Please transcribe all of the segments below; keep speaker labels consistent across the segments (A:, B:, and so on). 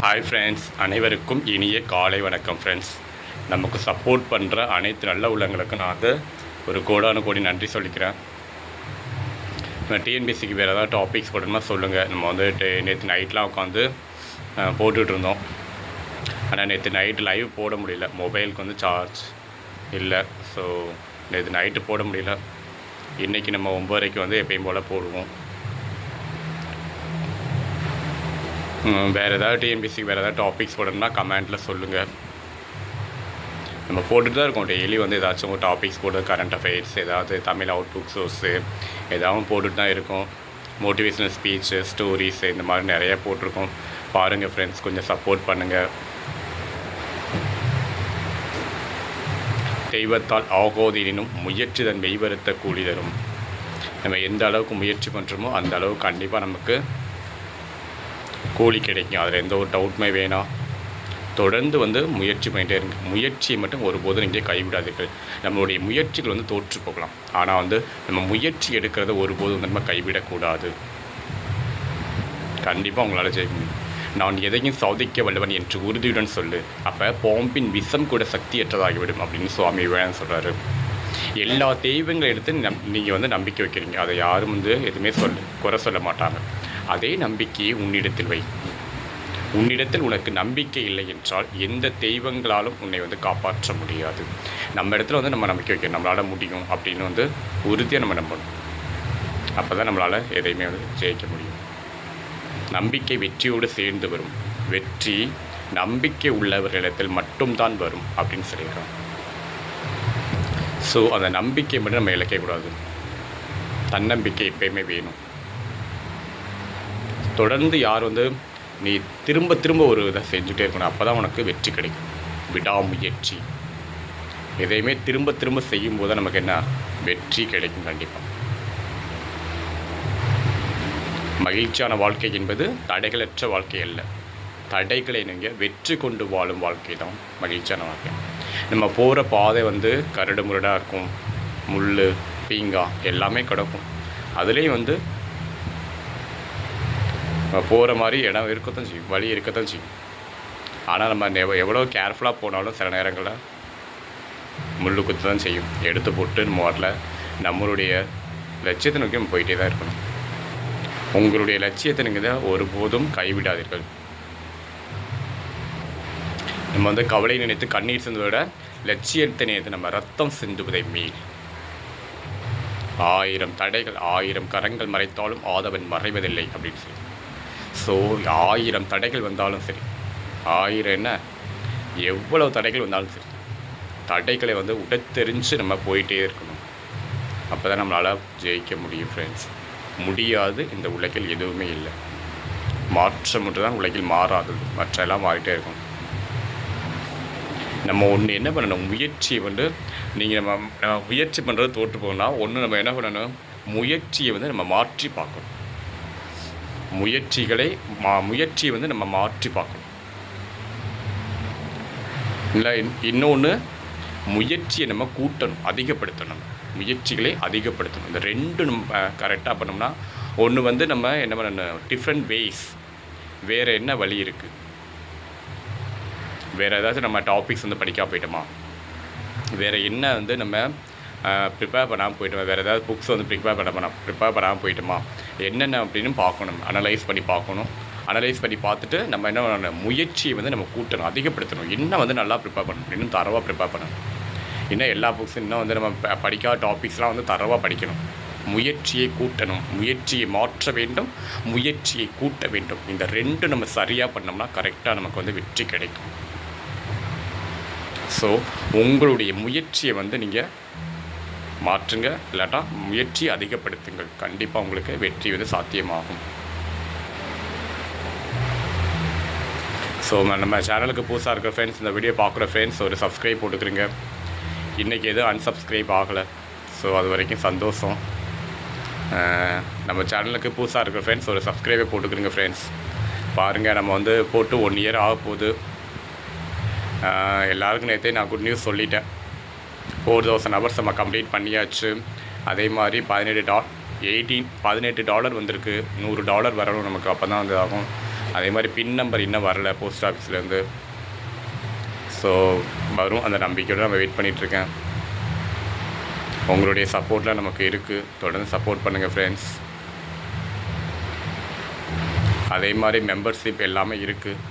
A: Hi friends, அனைவருக்கும் இனிய காலை வணக்கம் ஃப்ரெண்ட்ஸ். நமக்கு சப்போர்ட் பண்ணுற அனைத்து நல்ல உள்ளங்களுக்கும் நான் வந்து ஒரு கோடானு கோடி நன்றி சொல்லிக்கிறேன். நம்ம டிஎன்பிசிக்கு வேறு ஏதாவது டாபிக்ஸ் போடணுமா சொல்லுங்கள். நம்ம வந்து நேற்று நைட்லாம் உட்காந்து போட்டுகிட்டு இருந்தோம். ஆனால் நேற்று நைட்டு லைவ் போட முடியல, மொபைலுக்கு வந்து சார்ஜ் இல்லை. ஸோ நேற்று நைட்டு போட முடியல. இன்றைக்கி நம்ம 9:30 வந்து எப்பயும் போல் போடுவோம். வேறு ஏதாவது டிஎன்பிசிக்கு வேறு ஏதாவது டாபிக்ஸ் போடணும்னா கமெண்ட்டில் சொல்லுங்கள். நம்ம போட்டுட்டு தான் இருக்கோம். டெய்லி வந்து ஏதாச்சும் ஒரு டாபிக்ஸ் போட்டு கரண்ட் அஃபேர்ஸ், ஏதாவது தமிழ் அவுட்புக் சோர்ஸு ஏதாவது போட்டுட்டு தான் இருக்கோம். மோட்டிவேஷ்னல் ஸ்பீச்சு, ஸ்டோரிஸ் இந்த மாதிரி நிறையா போட்டிருக்கோம். பாருங்கள் ஃப்ரெண்ட்ஸ், கொஞ்சம் சப்போர்ட் பண்ணுங்கள். தெய்வத்தால் ஆகோதெனினும் முயற்சி தன் மெய்வருத்த கூலி தரும். நம்ம எந்த அளவுக்கு முயற்சி பண்ணுறோமோ அந்த அளவுக்கு கண்டிப்பாக நமக்கு கூலி கிடைக்கும். அதில் எந்த ஒரு டவுட்டுமே வேணாம். தொடர்ந்து வந்து முயற்சி பண்ணிகிட்டே இருங்க. முயற்சியை மட்டும் ஒருபோதும் நீங்கள் கைவிடாதீர்கள். நம்மளுடைய முயற்சிகள் வந்து தோற்று போகலாம், ஆனால் வந்து நம்ம முயற்சி எடுக்கிறத ஒருபோதும் வந்து நம்ம கைவிடக்கூடாது. கண்டிப்பாக உங்களால் ஜெயிக்க முடியும். நான் எதையும் சாதிக்க வல்லவன் என்று உறுதியுடன் சொல்லு, அப்போ பாம்பின் விஷம் கூட சக்தியற்றதாகிவிடும் அப்படின்னு சுவாமி விவேகானந்தர் சொல்கிறாரு. எல்லா தெய்வங்களை எடுத்து நீங்கள் வந்து நம்பிக்கை வைக்கிறீங்க, அதை யாரும் வந்து எதுவுமே குறை சொல்ல மாட்டாங்க. அதே நம்பிக்கையை உன்னிடத்தில் வை. உன்னிடத்தில் உனக்கு நம்பிக்கை இல்லை என்றால் எந்த தெய்வங்களாலும் உன்னை வந்து காப்பாற்ற முடியாது. நம்ம இடத்துல வந்து நம்ம நம்பிக்கை வைக்கணும், நம்மளால் முடியும் அப்படின்னு வந்து உறுதியாக நம்ம நம்பணும். அப்போ தான் நம்மளால் எதையுமே வந்து ஜெயிக்க முடியும். நம்பிக்கை வெற்றியோடு சேர்ந்து வரும். வெற்றி நம்பிக்கை உள்ளவர்களிடத்தில் மட்டும்தான் வரும் அப்படின்னு சொல்லியிருக்கோம். ஸோ அந்த நம்பிக்கை மட்டும் நம்ம இழக்கக்கூடாது. தன்னம்பிக்கை எப்பயுமே வேணும். தொடர்ந்து யார் வந்து நீ திரும்ப திரும்ப ஒரு இதை செஞ்சுட்டே இருக்கணும், அப்போ தான் உனக்கு வெற்றி கிடைக்கும். விடாமுயற்சி எதையுமே திரும்ப திரும்ப செய்யும்போது தான் நமக்கு என்ன வெற்றி கிடைக்கும். கண்டிப்பாக மகிழ்ச்சியான வாழ்க்கை என்பது தடைகளற்ற வாழ்க்கை அல்ல, தடைகளை நீங்கள் வெற்றி கொண்டு வாழும் வாழ்க்கை தான் மகிழ்ச்சியான வாழ்க்கை. நம்ம போகிற பாதை வந்து கரடு முரடாக இருக்கும், முள் பீங்காய் எல்லாமே கிடக்கும். அதுலேயும் வந்து போகிற மாதிரி இடம் இருக்கத்தான் செய்யும், வழி இருக்கத்தான் செய்யும். ஆனால் நம்ம எவ்வளோ கேர்ஃபுல்லாக போனாலும் சில நேரங்களில் முள் குத்து தான் செய்யும். எடுத்து போட்டு நம்ம நம்மளுடைய லட்சியத்தை நோக்கி நம்ம போயிட்டே தான் இருக்கணும். உங்களுடைய லட்சியத்தை நீங்கள் தான் ஒருபோதும் கைவிடாதீர்கள். நம்ம வந்து கவலை நினைத்து கண்ணீர் சிந்துவதை விட லட்சியத்தை நினைத்து நம்ம ரத்தம் சிந்துவதை மேல். 1000 தடைகள் 1000 கரங்கள் மறைத்தாலும் ஆதவன் மறைவதில்லை அப்படின்னு சொல்லி. ஸோ 1000 தடைகள் வந்தாலும் சரி, 1000 என்ன எவ்வளவு தடைகள் வந்தாலும் சரி, தடைகளை வந்து உடைத்தெறிஞ்சு நம்ம போயிட்டே இருக்கணும். அப்போ தான் நம்மளால் ஜெயிக்க முடியும் ஃப்ரெண்ட்ஸ். முடியாது இந்த உலகில் எதுவுமே இல்லை. மாற்றம் மட்டும் தான் உலகில் மாறாதது, மற்றெல்லாம் மாறிட்டே இருக்கும். நம்ம ஒன்று என்ன பண்ணணும், முயற்சியை வந்து நீங்கள் நம்ம முயற்சி பண்ணுறது தோற்று போகணும்னா ஒன்று நம்ம என்ன பண்ணணும், முயற்சியை வந்து நம்ம மாற்றி பார்க்கணும். முயற்சியை வந்து நம்ம மாற்றி பார்க்கணும். இல்லை இன்னொன்று, முயற்சியை நம்ம கூட்டணும், அதிகப்படுத்தணும். முயற்சிகளை அதிகப்படுத்தணும். இந்த ரெண்டும் நம்ம கரெக்டாக பண்ணோம்னா, ஒன்று வந்து நம்ம என்ன பண்ணணும், டிஃப்ரெண்ட் வேஸ், வேறு என்ன வழி இருக்குது, வேறு ஏதாச்சும் நம்ம டாபிக்ஸ் வந்து படிக்க போயிட்டோமா, வேறு என்ன வந்து நம்ம ப்ரிப்பேர் பண்ணாமல் போயிட்டோமா, வேறு ஏதாவது புக்ஸ் வந்து ப்ரிப்பேர் பண்ணாமல் போயிட்டோமா, என்னென்ன அப்படின்னு பார்க்கணும். அனலைஸ் பண்ணி பார்க்கணும். அனலைஸ் பண்ணி பார்த்துட்டு நம்ம என்ன பண்ணணும், முயற்சியை வந்து நம்ம கூட்டணும், அதிகப்படுத்தணும். இன்னும் வந்து நல்லா ப்ரிப்பேர் பண்ணணும், இன்னும் தரவாக ப்ரிப்பேர் பண்ணணும். இன்னும் எல்லா புக்ஸும் இன்னும் வந்து நம்ம படிக்காத டாபிக்ஸ்லாம் வந்து தரவாக படிக்கணும். முயற்சியை கூட்டணும், முயற்சியை மாற்ற வேண்டும், முயற்சியை கூட்ட வேண்டும். இந்த ரெண்டு நம்ம சரியாக பண்ணோம்னா கரெக்டாக நமக்கு வந்து வெற்றி கிடைக்கும். ஸோ உங்களுடைய முயற்சியை வந்து நீங்கள் மாற்றுங்க, இல்லாட்டா முயற்சியை அதிகப்படுத்துங்கள். கண்டிப்பாக உங்களுக்கு வெற்றி வந்து சாத்தியமாகும். ஸோ நம்ம சேனலுக்கு புதுசாக இருக்கிற ஃப்ரெண்ட்ஸ், இந்த வீடியோ பார்க்குற ஃப்ரெண்ட்ஸ் ஒரு சப்ஸ்கிரைப் போட்டுக்கிறீங்க. இன்றைக்கி எதுவும் அன்சப்ஸ்கிரைப் ஆகலை, ஸோ அது வரைக்கும் சந்தோஷம். நம்ம சேனலுக்கு புதுசாக இருக்கிற ஃப்ரெண்ட்ஸ் ஒரு சப்ஸ்கிரைபே போட்டுக்கிறீங்க ஃப்ரெண்ட்ஸ். பாருங்கள், நம்ம வந்து போட்டு 1 இயர் ஆக போகுது. எல்லாருக்கும் நேற்றே நான் குட் நியூஸ் சொல்லிட்டேன். 4000 ஹவர்ஸ் நம்ம கம்ப்ளீட் பண்ணியாச்சு. அதே மாதிரி $18 வந்திருக்கு. $100 வரணும் நமக்கு, அப்போ தான் வந்து ஆகும். அதே மாதிரி பின் நம்பர் இன்னும் வரல போஸ்ட் ஆஃபீஸ்லேருந்து. ஸோ வரும், அந்த நம்பிக்கையோடு நம்ம வெயிட் பண்ணிகிட்ருக்கேன். உங்களுடைய சப்போர்ட்லாம் நமக்கு இருக்குது. தொடர்ந்து சப்போர்ட் பண்ணுங்கள் ஃப்ரெண்ட்ஸ். அதே மாதிரி மெம்பர்ஷிப் எல்லாமே இருக்குது.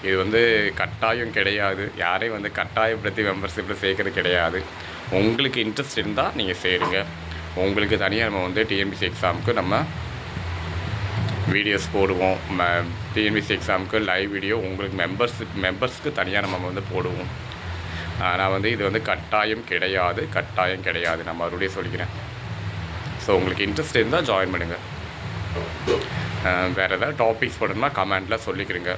A: இது வந்து கட்டாயம் கிடையாது. யாரையும் வந்து கட்டாயப்படுத்தி மெம்பர்ஷிப்பில் சேர்க்கறது கிடையாது. உங்களுக்கு இன்ட்ரெஸ்ட் இருந்தால் நீங்கள் சேருங்க. உங்களுக்கு தனியாக நம்ம வந்து டிஎன்பிசி எக்ஸாமுக்கு நம்ம வீடியோஸ் போடுவோம். டிஎன்பிசி எக்ஸாமுக்கு லைவ் வீடியோ உங்களுக்கு மெம்பர்ஸ்க்கு தனியாக நம்ம வந்து போடுவோம். நான் வந்து இது வந்து கட்டாயம் கிடையாது. நான் மறுபடியும் சொல்லிக்கிறேன். ஸோ உங்களுக்கு இன்ட்ரெஸ்ட் இருந்தால் ஜாயின் பண்ணுங்கள். வேறு ஏதாவது டாபிக்ஸ் போடணும்னா கமெண்டில் சொல்லிக்கிறேங்க.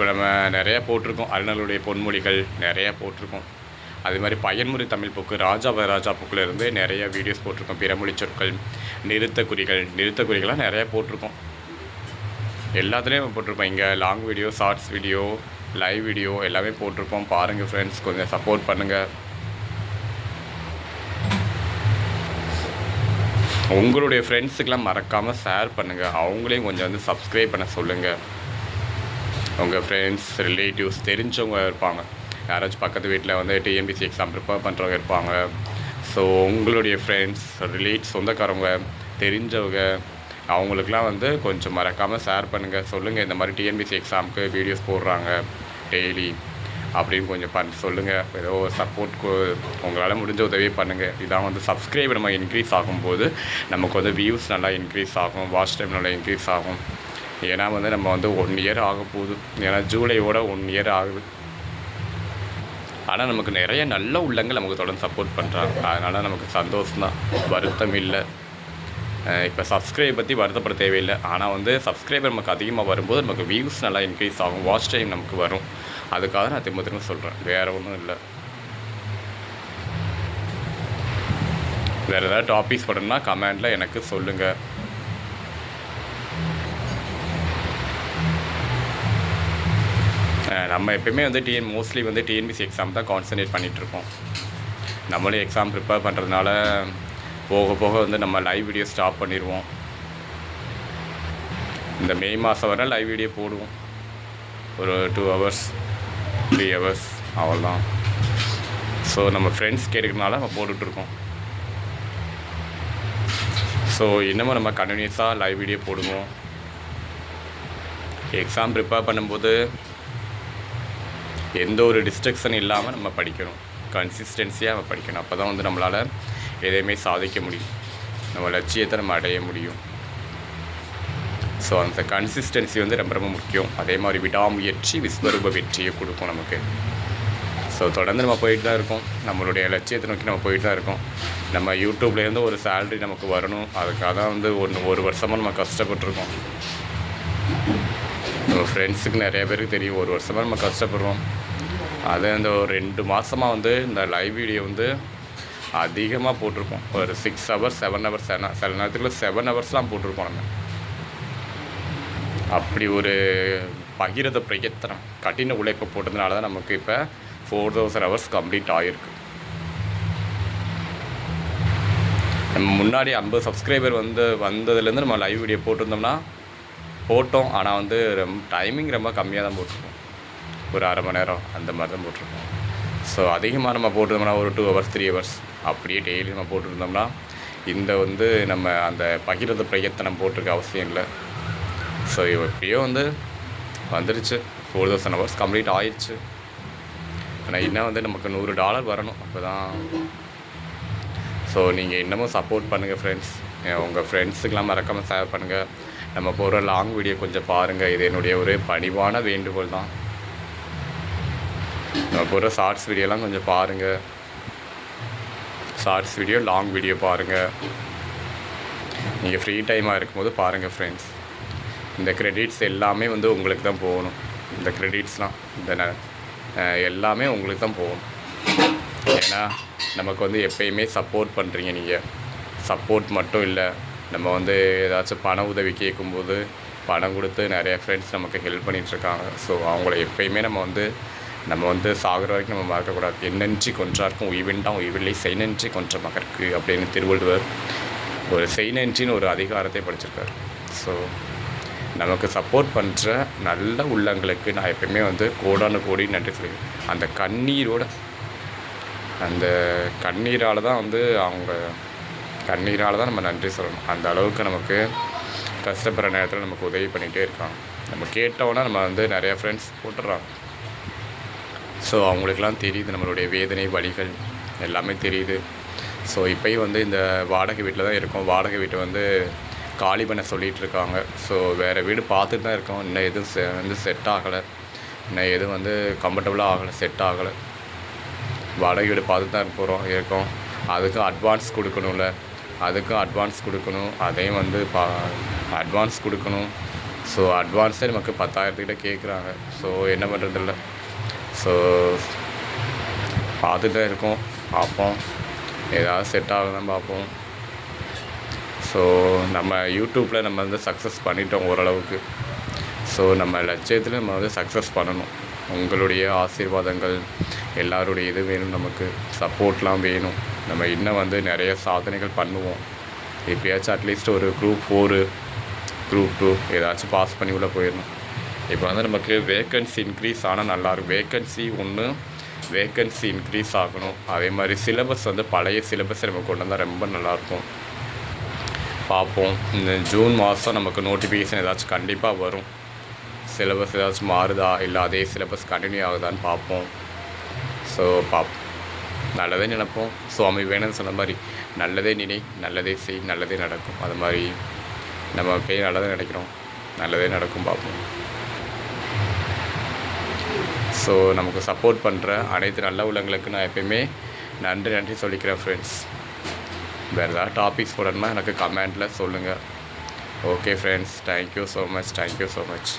A: நம்ம நிறையா போட்டிருக்கோம். அருணலுடைய பொன்மொழிகள் நிறையா போட்டிருக்கோம். அதே மாதிரி பயன்முறை தமிழ் புக்கு ராஜா புக்கிலேருந்து நிறைய வீடியோஸ் போட்டிருக்கோம். பிறமொழி சொற்கள், நிறுத்தக்குறிகள்லாம் நிறையா போட்டிருக்கோம். எல்லாத்துலேயும் போட்டிருப்போம். இங்கே long video, shorts video, live video எல்லாமே போட்டிருப்போம். பாருங்கள் ஃப்ரெண்ட்ஸ், கொஞ்சம் சப்போர்ட் பண்ணுங்கள். உங்களுடைய ஃப்ரெண்ட்ஸுக்கெலாம் மறக்காமல் ஷேர் பண்ணுங்கள். அவங்களையும் கொஞ்சம் வந்து சப்ஸ்கிரைப் பண்ண சொல்லுங்கள். உங்கள் ஃப்ரெண்ட்ஸ், ரிலேட்டிவ்ஸ், தெரிஞ்சவங்க இருப்பாங்க. யாராச்சும் பக்கத்து வீட்டில் வந்து டிஎன்பிசி எக்ஸாம் ப்ரிப்பேர் பண்ணுறவங்க இருப்பாங்க. ஸோ உங்களுடைய ஃப்ரெண்ட்ஸ், சொந்தக்காரவங்க, தெரிஞ்சவங்க, அவங்களுக்குலாம் வந்து கொஞ்சம் மறக்காமல் ஷேர் பண்ணுங்கள். சொல்லுங்கள், இந்த மாதிரி டிஎன்பிசி எக்ஸாமுக்கு வீடியோஸ் போடுறாங்க டெய்லி அப்படின்னு கொஞ்சம் சொல்லுங்கள். ஏதோ சப்போர்ட் உங்களால் முடிஞ்ச உதவி பண்ணுங்கள். இதான் வந்து சப்ஸ்கிரைப் நம்ம இன்க்ரீஸ் ஆகும்போது நமக்கு வந்து வியூஸ் நல்லா இன்க்ரீஸ் ஆகும், வாட்ச் டைம் நல்லா இன்க்ரீஸ் ஆகும். ஏன்னா வந்து நம்ம வந்து 1 இயர் ஆக போகுது. ஏன்னா ஜூலையோட 1 இயர் ஆகுது. ஆனால் நமக்கு நிறைய நல்ல உள்ளங்கள் நமக்கு தொடர்ந்து சப்போர்ட் பண்ணுறாங்க. அதனால் நமக்கு சந்தோஷம்தான், வருத்தம் இல்லை. இப்போ சப்ஸ்கிரைப் பற்றி வருத்தப்பட தேவையில்லை. ஆனால் வந்து சப்ஸ்கிரைபர் நமக்கு அதிகமாக வரும்போது நமக்கு வியூஸ் நல்லா இன்க்ரீஸ் ஆகும், வாட்ச் டைம் நமக்கு வரும். அதுக்காக நான் திரும்ப சொல்கிறேன், வேறு ஒன்றும் இல்லை. வேறு ஏதாவது டாபிக்ஸ் போடணும்னா கமெண்டில் எனக்கு சொல்லுங்கள். நம்ம எப்போயுமே வந்து மோஸ்ட்லி வந்து டிஎன்பிசி எக்ஸாம் தான் கான்சன்ட்ரேட் பண்ணிகிட்ருக்கோம். நம்மளே எக்ஸாம் ப்ரிப்பேர் பண்ணுறதுனால போக போக வந்து நம்ம லைவ் வீடியோ ஸ்டாப் பண்ணிடுவோம். இந்த மே மாதம் வரை லைவ் வீடியோ போடுவோம். ஒரு 2 hours 3 hours அவ்வளோதான். ஸோ நம்ம ஃப்ரெண்ட்ஸ் கேட்குறதுனால நம்ம போட்டுட்ருக்கோம். ஸோ இன்னமும் நம்ம கண்டினியூஸாக லைவ் வீடியோ போடுவோம். எக்ஸாம் ப்ரிப்பேர் பண்ணும்போது எந்த ஒரு டிஸ்ட்ரக்ஷன் இல்லாமல் நம்ம படிக்கணும். கன்சிஸ்டன்சியாக நம்ம படிக்கணும். அப்போ தான் வந்து நம்மளால் எதையுமே சாதிக்க முடியும், நம்ம லட்சியத்தை நம்ம அடைய முடியும். ஸோ அந்த கன்சிஸ்டன்சி வந்து ரொம்ப ரொம்ப முக்கியம். அதே மாதிரி விடாமுயற்சி விஸ்வரூப வெற்றியை கொடுக்கும் நமக்கு. ஸோ தொடர்ந்து நம்ம போயிட்டு தான் இருக்கோம். நம்மளுடைய லட்சியத்தை நோக்கி நம்ம போயிட்டு தான் இருக்கோம். நம்ம யூடியூப்லேருந்து ஒரு சேலரி நமக்கு வரணும். அதுக்காக தான் வந்து ஒரு வருஷமாக நம்ம கஷ்டப்பட்டுருக்கோம். நம்ம ஃப்ரெண்ட்ஸுக்கு நிறைய பேருக்கு தெரியும், 1 வருஷமாக நம்ம கஷ்டப்படுறோம். அது அந்த ஒரு 2 மாதமாக வந்து இந்த லைவ் வீடியோ வந்து அதிகமாக போட்டிருப்போம். ஒரு 6 hours 7 hours சில நேரத்தில் 7 hours போட்டிருப்போம். நம்ம அப்படி ஒரு பகிரத பிரயத்தனம், கடின உழைப்பை போட்டதுனால தான் நமக்கு இப்போ 4000 hours கம்ப்ளீட் ஆகிருக்கு. நம்ம முன்னாடி 50 சப்ஸ்கிரைபர் வந்ததுலேருந்து நம்ம லைவ் வீடியோ போட்டோம். ஆனால் வந்து டைமிங் ரொம்ப கம்மியாக தான் போட்டிருக்கோம். ஒரு 1/2 மணி நேரம் அந்த மாதிரி தான் போட்டிருக்கோம். ஸோ அதிகமாக நம்ம போட்டிருந்தோம்னா ஒரு 2 hours 3 hours அப்படியே டெய்லி நம்ம போட்டிருந்தோம்னா இந்த வந்து நம்ம அந்த பகிரத பிரயத்தனம் போட்டிருக்க அவசியம் இல்லை. ஸோ எப்படியோ வந்து வந்துருச்சு, 4000 hours கம்ப்ளீட் ஆயிடுச்சு. ஆனால் இன்னும் வந்து நமக்கு $100 வரணும், அப்போ தான். ஸோ நீங்கள் இன்னமும் சப்போர்ட் பண்ணுங்கள் ஃப்ரெண்ட்ஸ். உங்கள் ஃப்ரெண்ட்ஸுக்கெலாம் மறக்காமல் ஷேர் பண்ணுங்கள். நம்ம போகிற லாங் வீடியோ கொஞ்சம் பாருங்கள். இது என்னுடைய ஒரு பணிவான வேண்டுகோள் தான். நம்ம போகிற ஷார்ட்ஸ் வீடியோலாம் கொஞ்சம் பாருங்கள். ஷார்ட்ஸ் வீடியோ, லாங் வீடியோ பாருங்கள். நீங்கள் ஃப்ரீ டைமாக இருக்கும்போது பாருங்கள் ஃப்ரெண்ட்ஸ். இந்த கிரெடிட்ஸ் எல்லாமே வந்து உங்களுக்கு தான் போகணும். இந்த கிரெடிட்ஸ்லாம் எல்லாமே உங்களுக்கு தான் போகணும். ஏன்னா நமக்கு வந்து எப்பயுமே சப்போர்ட் பண்ணுறீங்க நீங்கள். சப்போர்ட் மட்டும் இல்லை, நம்ம வந்து ஏதாச்சும் பண உதவி கேட்கும்போது பணம் கொடுத்து நிறைய ஃப்ரெண்ட்ஸ் நமக்கு ஹெல்ப் பண்ணிகிட்ருக்காங்க. ஸோ அவங்கள எப்பயுமே நம்ம வந்து சாகிற வரைக்கும் நம்ம மறக்கக்கூடாது. எண்ணெஞ்சி கொன்றார்க்கும் உய்வெண்டாம் உய்வில்லை செய்நெஞ்சி கொன்ற மகற்கு அப்படின்னு திருவள்ளுவர் ஒரு செயினன்றின்னு ஒரு அதிகாரத்தை படிச்சிருக்காரு. ஸோ நமக்கு சப்போர்ட் பண்ணுற நல்ல உள்ளங்களுக்கு நான் எப்பயுமே வந்து கோடான கோடி நன்றி சொல்லுவேன். அந்த கண்ணீரால் தான் வந்து கண்ணீரால் தான் நம்ம நன்றி சொல்லணும். அந்த அளவுக்கு நமக்கு கஷ்டப்படுற நேரத்தில் நமக்கு உதவி பண்ணிகிட்டே இருக்காங்க. நம்ம கேட்டோன்னா நம்ம வந்து நிறையா ஃப்ரெண்ட்ஸ் போட்டுடுறாங்க. ஸோ அவங்களுக்கெல்லாம் தெரியுது நம்மளுடைய வேதனை வலிகள் எல்லாமே தெரியுது. ஸோ இப்போயும் வந்து இந்த வாடகை வீட்டில் தான் இருக்கோம். வாடகை வீட்டை வந்து காலி பண்ண சொல்லிகிட்ருக்காங்க. ஸோ வேறு வீடு பார்த்துட்டு தான் இருக்கோம். இன்னும் எதுவும் வந்து செட் ஆகலை. இன்னும் எதுவும் வந்து கம்ஃபர்டபுளாக ஆகலை, செட் ஆகலை. வாடகை வீடு பார்த்துட்டு தான் இருக்கோம். அதுக்கும் அட்வான்ஸ் கொடுக்கணும்ல, அதுக்கும் அட்வான்ஸ் கொடுக்கணும். அதையும் வந்து அட்வான்ஸ் கொடுக்கணும். ஸோ அட்வான்ஸே நமக்கு 10,000 கேட்குறாங்க. ஸோ என்ன பண்ணுறதில்ல. ஸோ பார்த்துட்டு தான் இருக்கோம், பார்ப்போம். ஏதாவது செட் ஆகுதான் பார்ப்போம். ஸோ நம்ம யூடியூப்பில் நம்ம வந்து சக்ஸஸ் பண்ணிட்டோம் ஓரளவுக்கு. ஸோ நம்ம லட்சியத்தில் நம்ம வந்து சக்ஸஸ் பண்ணணும். உங்களுடைய ஆசீர்வாதங்கள் எல்லாருடைய இது வேணும், நமக்கு சப்போர்ட்லாம் வேணும். நம்ம இன்னும் வந்து நிறைய சாதனைகள் பண்ணுவோம். எப்படியாச்சும் அட்லீஸ்ட் ஒரு குரூப் 4 குரூப் 2 ஏதாச்சும் பாஸ் பண்ணி உள்ளே போயிடணும். இப்போ வந்து நமக்கு வேக்கன்சி இன்க்ரீஸ் ஆனால் நல்லாயிருக்கும். வேக்கன்சி இன்க்ரீஸ் ஆகணும். அதே மாதிரி சிலபஸ் வந்து பழைய சிலபஸை நம்ம கொண்டு வந்தால் ரொம்ப நல்லாயிருக்கும். பார்ப்போம். இந்த ஜூன் மாதம் நமக்கு நோட்டிஃபிகேஷன் ஏதாச்சும் கண்டிப்பாக வரும். சிலபஸ் ஏதாச்சும் மாறுதா, இல்லை அதே சிலபஸ் கண்டினியூ ஆகுதான்னு பார்ப்போம். ஸோ நல்லதே நினைப்போம். சுவாமி வேணும்னு சொன்ன மாதிரி நல்லதே நினை, நல்லதே செய், நல்லதே நடக்கும். அது மாதிரி நம்ம போய் நல்லதே நினைக்கிறோம், நல்லதே நடக்கும். பார்ப்போம். ஸோ நமக்கு சப்போர்ட் பண்ணுற அனைத்து நல்ல உள்ளங்களுக்கு நான் எப்பயுமே நன்றி சொல்லிக்கிறேன் ஃப்ரெண்ட்ஸ். வேறு ஏதாவது டாபிக்ஸ் போடணுமா எனக்கு கமெண்ட்டில் சொல்லுங்கள். Okay friends, thank you so much.